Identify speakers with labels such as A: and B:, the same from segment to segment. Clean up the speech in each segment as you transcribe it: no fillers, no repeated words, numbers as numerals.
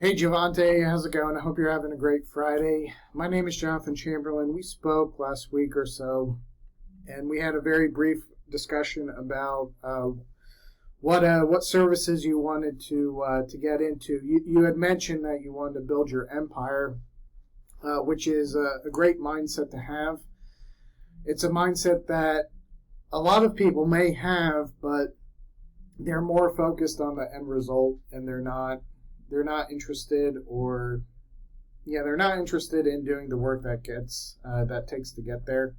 A: Hey Javante, how's it going? I hope you're having a great Friday. My name is Jonathan Chamberlain. We spoke last week or so, and we had a very brief discussion about what services you wanted to get into. You had mentioned that you wanted to build your empire, which is a great mindset to have. It's a mindset that a lot of people may have, but they're more focused on the end result, and they're not interested, or they're not interested in doing the work that takes to get there.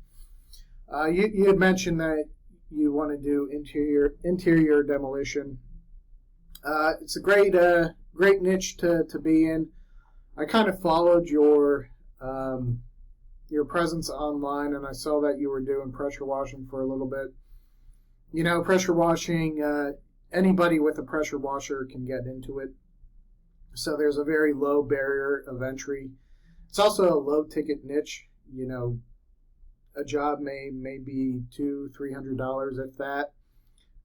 A: You had mentioned that you want to do interior demolition. It's a great niche to be in. I kind of followed your presence online, and I saw that you were doing pressure washing for a little bit. Pressure washing. Anybody with a pressure washer can get into it. So there's a very low barrier of entry. It's also a low ticket niche. A job may be $200-$300 if that.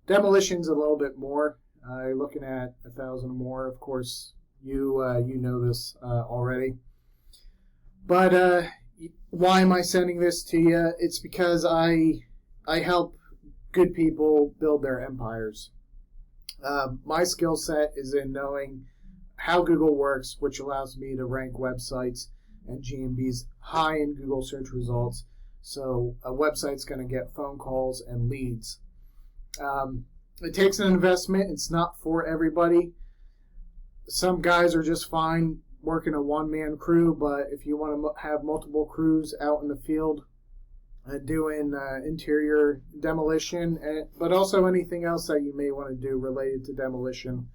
A: Demolition's a little bit more. You're looking at 1,000 or more. Of course, you know this already. But why am I sending this to you? It's because I help good people build their empires. My skill set is in knowing how Google works, which allows me to rank websites and GMBs high in Google search results. So a website's going to get phone calls and leads. It takes an investment. It's not for everybody. Some guys are just fine working a one-man crew, but if you want to have multiple crews out in the field doing interior demolition, but also anything else that you may want to do related to demolition,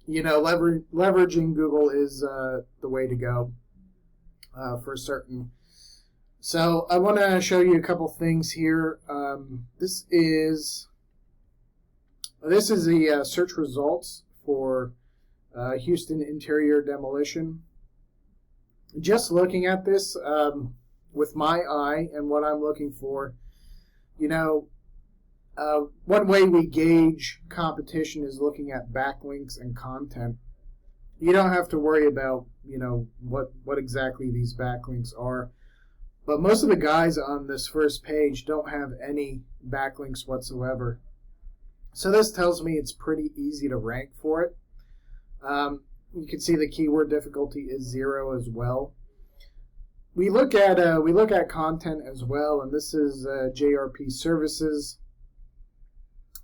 A: leveraging Google is the way to go for certain. So I want to show you a couple things here. This is the search results for Houston interior demolition. Just looking at this with my eye and what I'm looking for, one way we gauge competition is looking at backlinks and content. You don't have to worry about, what exactly these backlinks are. But most of the guys on this first page don't have any backlinks whatsoever. So this tells me it's pretty easy to rank for it. You can see the keyword difficulty is 0 as well. We look at content as well, and this is JRP services.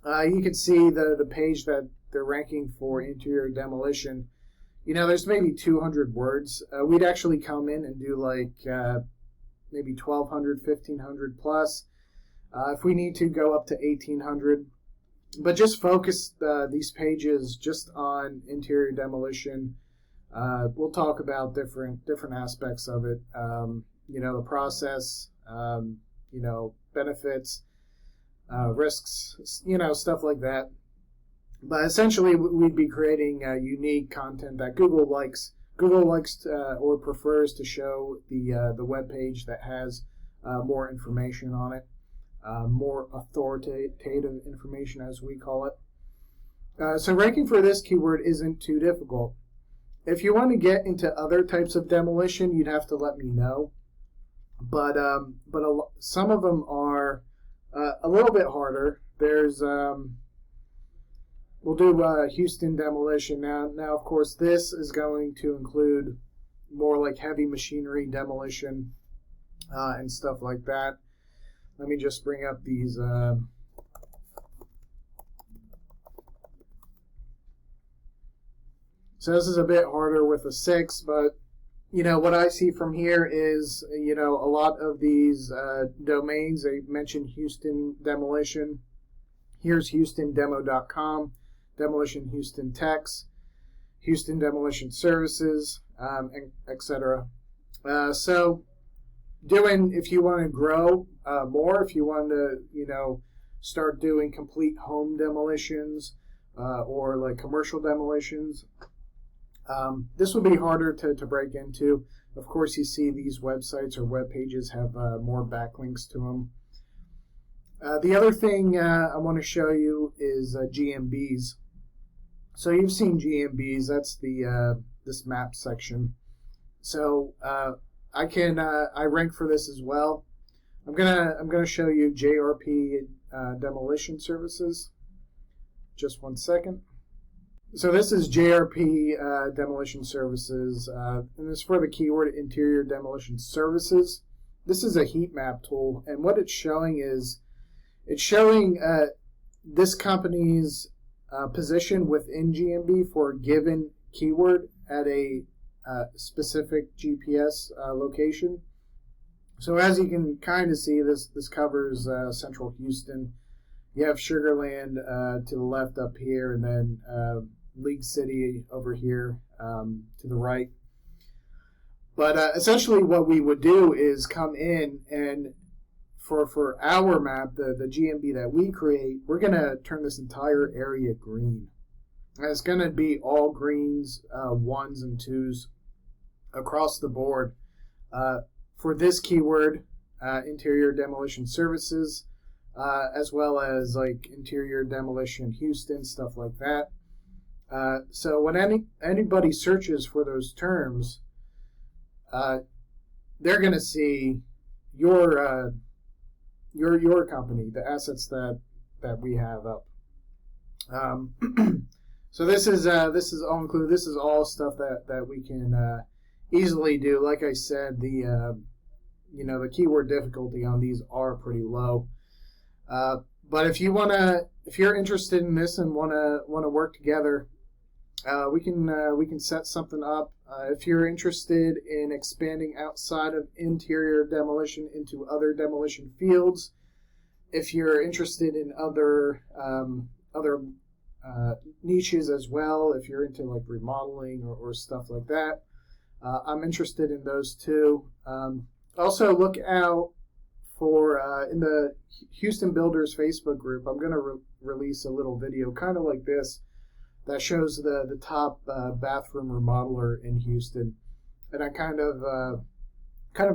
A: You can see the page that they're ranking for interior demolition. There's maybe 200 words. We'd actually come in and do like maybe 1,200, 1,500 plus. If we need to, go up to 1,800. But just focus these pages just on interior demolition. We'll talk about different aspects of it. The process, benefits, risks, stuff like that. But essentially, we'd be creating unique content that Google likes. Google likes or prefers to show the web page that has more information on it, more authoritative information, as we call it. So ranking for this keyword isn't too difficult. If you want to get into other types of demolition, you'd have to let me know. But some of them are a little bit harder. There's we'll do Houston demolition now. Now, of course, this is going to include more like heavy machinery demolition and stuff like that. Let me just bring up these. So this is a bit harder with a 6, but what I see from here is a lot of these domains. They mentioned Houston demolition. Here's HoustonDemo.com, Demolition Houston Techs, Houston Demolition Services, etc. So if you want to grow more, if you want to start doing complete home demolitions or like commercial demolitions, this would be harder to break into. Of course, you see these websites or web pages have more backlinks to them. The other thing I want to show you is GMBs. So you've seen GMBs. That's the this map section. So I rank for this as well. I'm gonna show you JRP demolition services. Just 1 second. So this is JRP demolition services, and this is for the keyword interior demolition services. This is a heat map tool, and what it's showing is it's showing this company's position within GMB for a given keyword at a specific GPS location. So as you can kind of see, this covers central Houston. You have Sugar Land to the left up here, and then League City over here to the right. But essentially what we would do is come in and for our map, the GMB that we create, we're going to turn this entire area green. And it's going to be all greens, 1s and 2s across the board. For this keyword, interior demolition services, as well as like interior demolition Houston, stuff like that. So when anybody searches for those terms, they're going to see your company, the assets that we have up. So this is all included. This is all stuff that we can easily do. Like I said, the keyword difficulty on these are pretty low. But if you're interested in this and wanna work together, we can set something up. If you're interested in expanding outside of interior demolition into other demolition fields, if you're interested in other niches as well, if you're into like remodeling or stuff like that, I'm interested in those too. Also, look out for in the Houston Builders Facebook group. I'm going to release a little video, kind of like this, that shows the top bathroom remodeler in Houston, and I kind of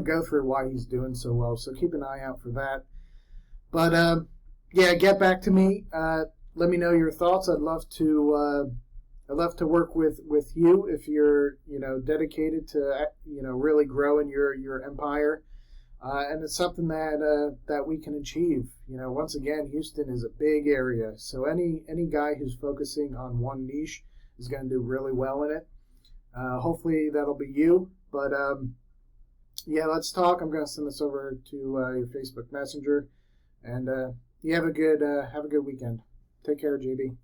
A: go through why he's doing so well. So keep an eye out for that. But yeah, get back to me. Let me know your thoughts. I'd love to work with you if you're dedicated to really growing your empire. And it's something that we can achieve. Once again, Houston is a big area, so any guy who's focusing on one niche is going to do really well in it. Hopefully that'll be you. But yeah, let's talk. I'm going to send this over to your Facebook Messenger, and you have a good weekend. Take care, JB.